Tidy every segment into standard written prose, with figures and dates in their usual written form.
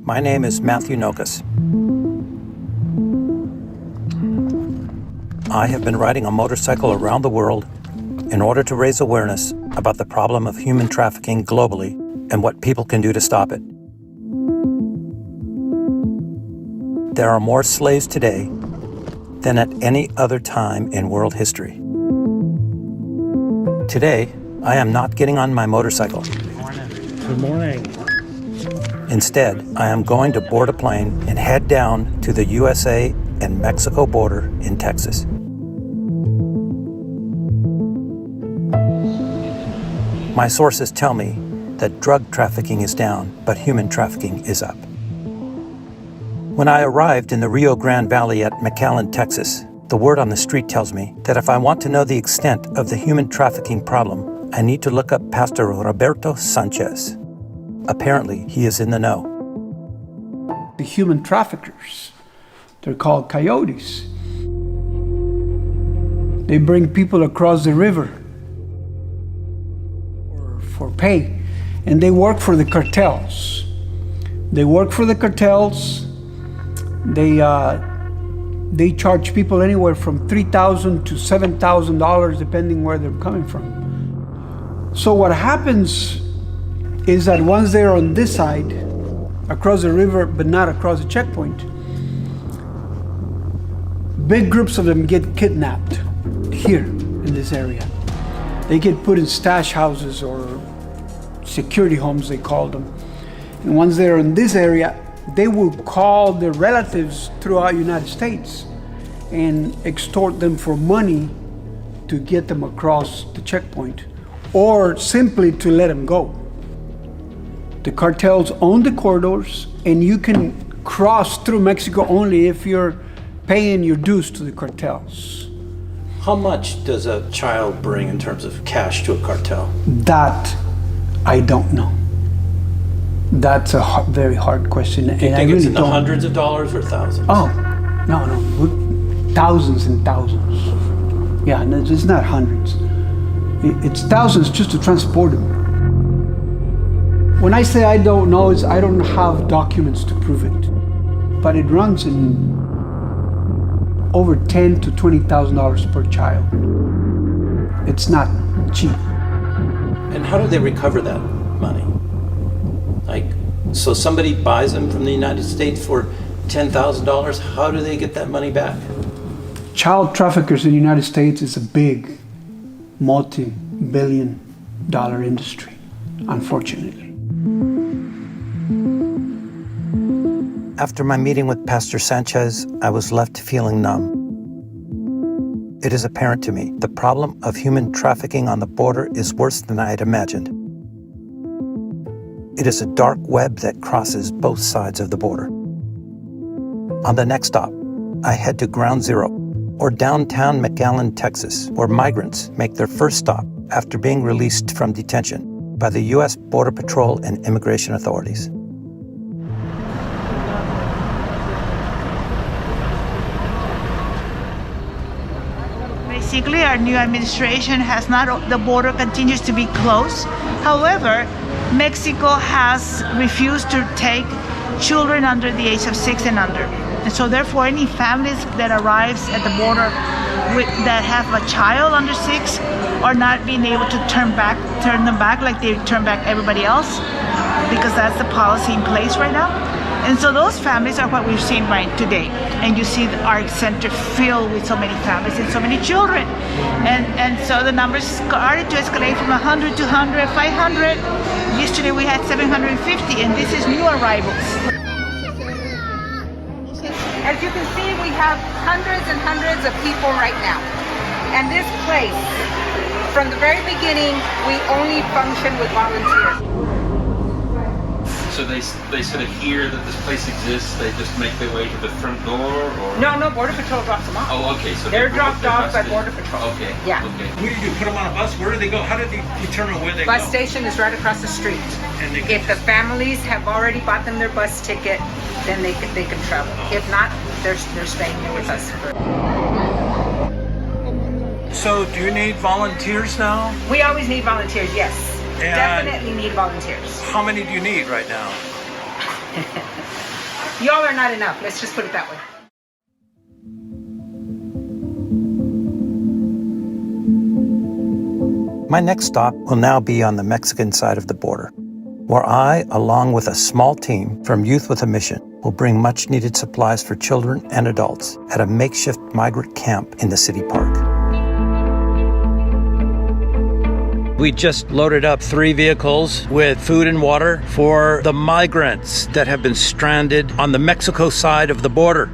My name is Matthew Nokas. I have been riding a motorcycle around the world in order to raise awareness about the problem of human trafficking globally and what people can do to stop it. There are more slaves today than at any other time in world history. Today, I am not getting on my motorcycle. Good morning. Instead, I am going to board a plane and head down to the USA and Mexico border in Texas. My sources tell me that drug trafficking is down, but human trafficking is up. When I arrived in the Rio Grande Valley at McAllen, Texas, the word on the street tells me that if I want to know the extent of the human trafficking problem, I need to look up Pastor Roberto Sanchez. Apparently, he is in the know. The human traffickers, they're called coyotes. They bring people across the river for pay, and they work for the cartels. They charge people anywhere from $3,000 to $7,000 depending where they're coming from. So what happens is that once they're on this side, across the river, but not across the checkpoint, big groups of them get kidnapped here in this area. They get put in stash houses or security homes, they call them. And once they're in this area, they will call their relatives throughout the United States and extort them for money to get them across the checkpoint or simply to let them go. The cartels own the corridors, and you can cross through Mexico only if you're paying your dues to the cartels. How much does a child bring in terms of cash to a cartel? That I don't know. That's a very hard question. Do you think it's in the hundreds of dollars or thousands? Oh, no, thousands and thousands. Yeah, no, it's not hundreds. It's thousands just to transport them. When I say I don't know, it's I don't have documents to prove it. But it runs in over $10,000 to $20,000 per child. It's not cheap. And how do they recover that money? So somebody buys them from the United States for $10,000, how do they get that money back? Child traffickers in the United States is a big, multi-billion-dollar industry, unfortunately. After my meeting with Pastor Sanchez, I was left feeling numb. It is apparent to me the problem of human trafficking on the border is worse than I had imagined. It is a dark web that crosses both sides of the border. On the next stop, I head to Ground Zero, or downtown McAllen, Texas, where migrants make their first stop after being released from detention by the U.S. Border Patrol and immigration authorities. Basically, our new administration has not, the border continues to be closed. However, Mexico has refused to take children under the age of 6 and under. And so therefore, any families that arrives at the border that have a child under 6 are not being able to turn them back like they turn back everybody else, because that's the policy in place right now. And so those families are what we've seen right today. And you see our center filled with so many families and so many children. And so the numbers started to escalate from 100 to 100, 500. Yesterday we had 750, and this is new arrivals. As you can see, we have hundreds and hundreds of people right now. And this place, from the very beginning, we only function with volunteers. So they sort of hear that this place exists, they just make their way to the front door, or? No, Border Patrol drops them off. Oh, okay, so they're dropped off by Border Patrol. Okay. Yeah. Okay. What do you do? Put them on a bus? Where do they go? How do they determine where they go? Bus station is right across the street. And if the families have already bought them their bus ticket, then they can travel. If not, they're staying here with us. So do you need volunteers now? We always need volunteers, yes. And definitely need volunteers. How many do you need right now? Y'all are not enough. Let's just put it that way. My next stop will now be on the Mexican side of the border, where I, along with a small team from Youth with a Mission, will bring much-needed supplies for children and adults at a makeshift migrant camp in the city park. We just loaded up 3 vehicles with food and water for the migrants that have been stranded on the Mexico side of the border.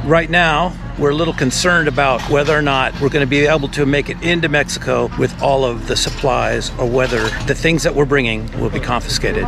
Right now, we're a little concerned about whether or not we're going to be able to make it into Mexico with all of the supplies, or whether the things that we're bringing will be confiscated.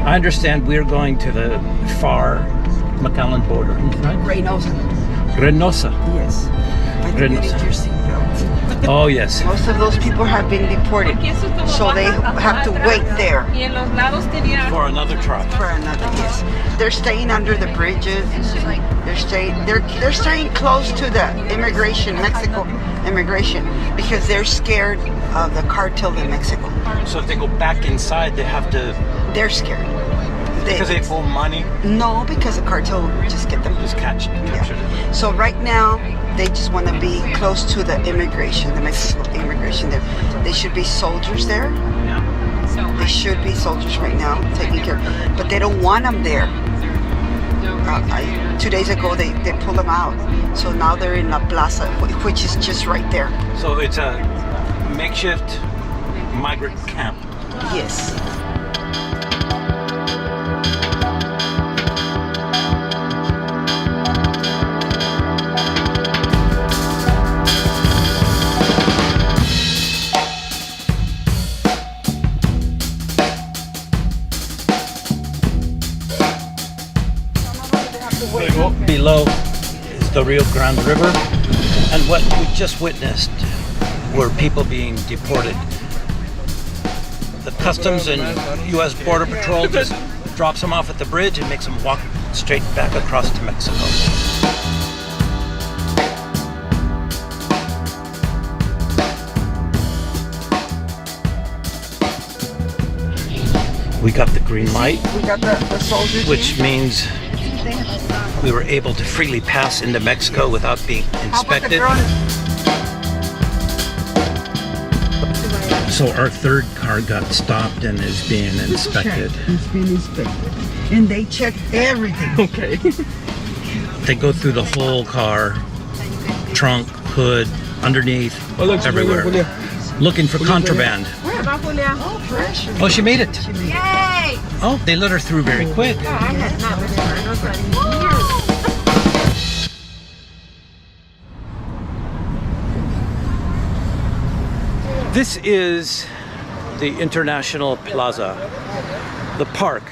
I understand we're going to the far McAllen border, right? Reynosa. Yes. I think you need your seatbelt. Oh, yes. Most of those people have been deported, so they have to wait there. For another truck. For another, yes. They're staying under the bridges. They're staying close to the immigration, Mexico immigration, because they're scared of the cartel in Mexico. So if they go back inside, they have to... They're scared. Because they owe money? No, because the cartel will just get them. Just capture them. Yeah. So right now, they just want to be close to the immigration, the Mexico immigration there. They should be soldiers there. Yeah. They should be soldiers right now, taking care. But they don't want them there. 2 days ago, they pulled them out. So now they're in La Plaza, which is just right there. So it's a makeshift migrant camp. Yes. Below is the Rio Grande River, and what we just witnessed were people being deported. The Customs and U.S. Border Patrol just drops them off at the bridge and makes them walk straight back across to Mexico. We got the green light, We got the soldiers, which means we were able to freely pass into Mexico without being inspected. So our third car got stopped and is being inspected. It's been inspected. And they check everything. Okay. They go through the whole car, trunk, hood, underneath, everywhere, looking for contraband. Oh, fresh. Oh, she made it. Yay! Oh, they let her through very quick. This is the International Plaza, the park.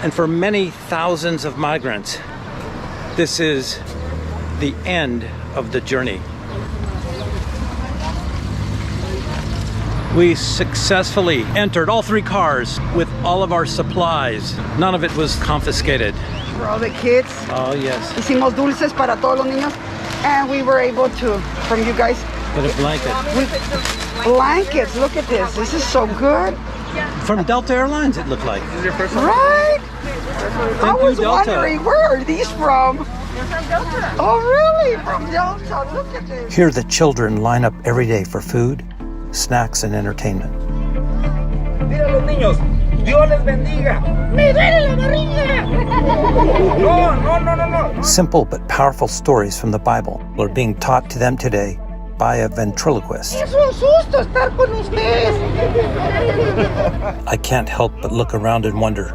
And for many thousands of migrants, this is the end of the journey. We successfully entered all 3 cars with all of our supplies. None of it was confiscated. For all the kids. Oh, yes. Hicimos dulces para todos los niños. And we were able to, from you guys, But a blanket. blankets. Look at this. This is so good. From Delta Airlines, it looked like. Right? I was you, Delta. wondering, where are these from? They're from Delta. Oh, really? From Delta. Look at this. Here, the children line up every day for food, snacks, and entertainment. Mira los niños, Dios les bendiga. Me duele la barriga. No. Simple but powerful stories from the Bible are being taught to them today by a ventriloquist. Es un susto estar con ustedes. I can't help but look around and wonder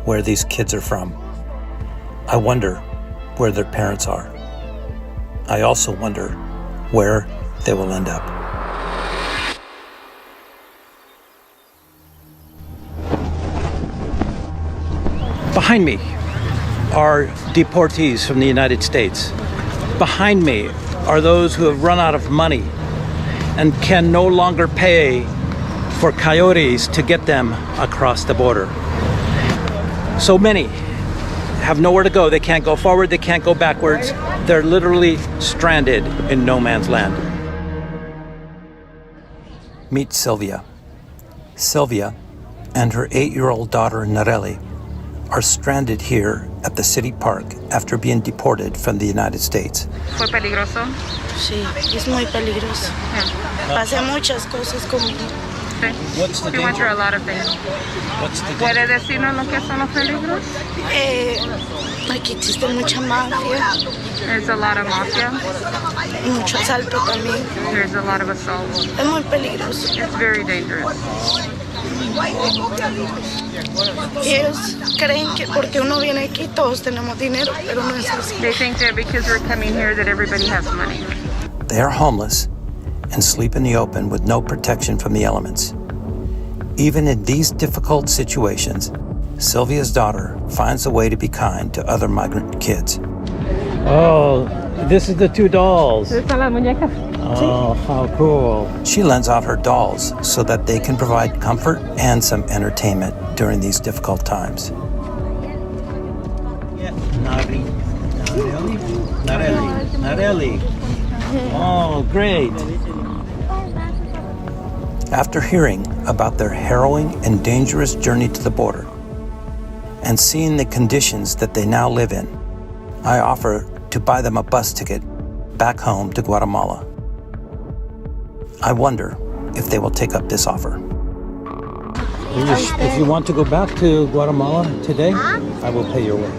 where these kids are from. I wonder where their parents are. I also wonder where they will end up. Behind me are deportees from the United States. Behind me are those who have run out of money and can no longer pay for coyotes to get them across the border. So many have nowhere to go. They can't go forward, they can't go backwards. They're literally stranded in no man's land. Meet Sylvia. Sylvia and her 8-year-old daughter Nareli are stranded here at the city park after being deported from the United States. ¿Fue peligroso? Sí, es muy peligroso. Pasé muchas cosas conmigo. What's the danger? Went through a lot of things. What's the ¿Puede decirnos lo que son los peligros? Aquí existe mucha mafia. There's a lot of mafia. Mucho asalto también. There's a lot of assault. Es muy peligroso. It's very dangerous. Ellos creen que porque uno viene aquí todos tenemos dinero, pero no es así. They think that because we're coming here that everybody has money. They are homeless and sleep in the open with no protection from the elements. Even in these difficult situations, Sylvia's daughter finds a way to be kind to other migrant kids. Oh, this is the 2 dolls. Estas son las muñecas. Oh, how cool. She lends out her dolls so that they can provide comfort and some entertainment during these difficult times. Yeah, Nareli. Oh, great. After hearing about their harrowing and dangerous journey to the border and seeing the conditions that they now live in, I offer to buy them a bus ticket back home to Guatemala. I wonder if they will take up this offer. If you want to go back to Guatemala today, I will pay your way.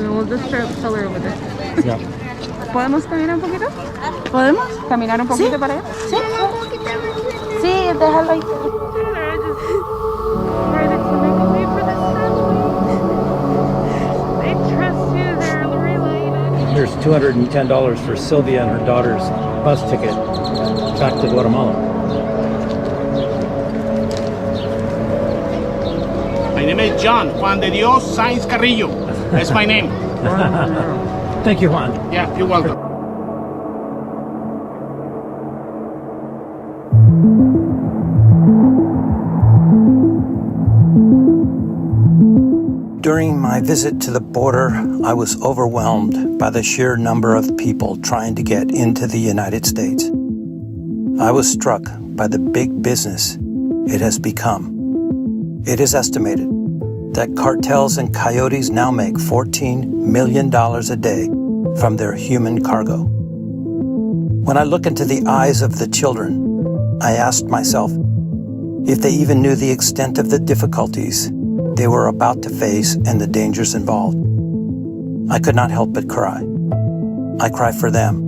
We'll just tell her over there. Yeah. ¿Podemos caminar un poquito? ¿Podemos? ¿Caminar un poquito para allá? Sí. Sí, déjalo ahí. Here's $210 for Sylvia and her daughter's bus ticket back to Guatemala. My name is John Juan De Dios Sainz Carrillo. That's my name. Thank you, Juan. Yeah, you're welcome. During my visit to the border, I was overwhelmed by the sheer number of people trying to get into the United States. I was struck by the big business it has become. It is estimated that cartels and coyotes now make $14 million a day from their human cargo. When I look into the eyes of the children, I asked myself if they even knew the extent of the difficulties they were about to face and the dangers involved. I could not help but cry. I cry for them.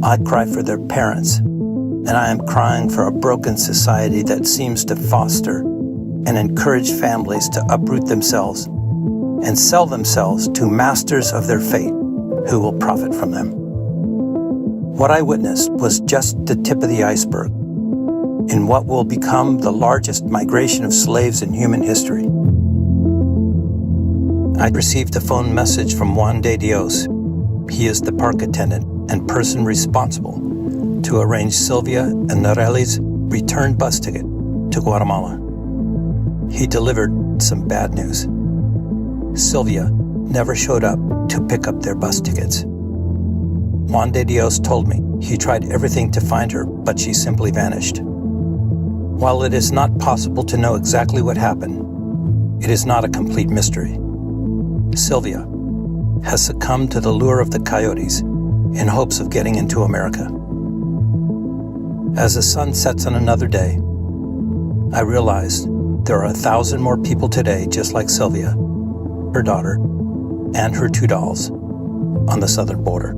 I cry for their parents. And I am crying for a broken society that seems to foster and encourage families to uproot themselves and sell themselves to masters of their fate who will profit from them. What I witnessed was just the tip of the iceberg in what will become the largest migration of slaves in human history. I received a phone message from Juan De Dios. He is the park attendant and person responsible to arrange Sylvia and Nareli's return bus ticket to Guatemala. He delivered some bad news. Sylvia never showed up to pick up their bus tickets. Juan De Dios told me he tried everything to find her, but she simply vanished. While it is not possible to know exactly what happened, it is not a complete mystery. Sylvia has succumbed to the lure of the coyotes in hopes of getting into America. As the sun sets on another day, I realize there are 1,000 more people today just like Sylvia, her daughter, and her 2 dolls on the southern border.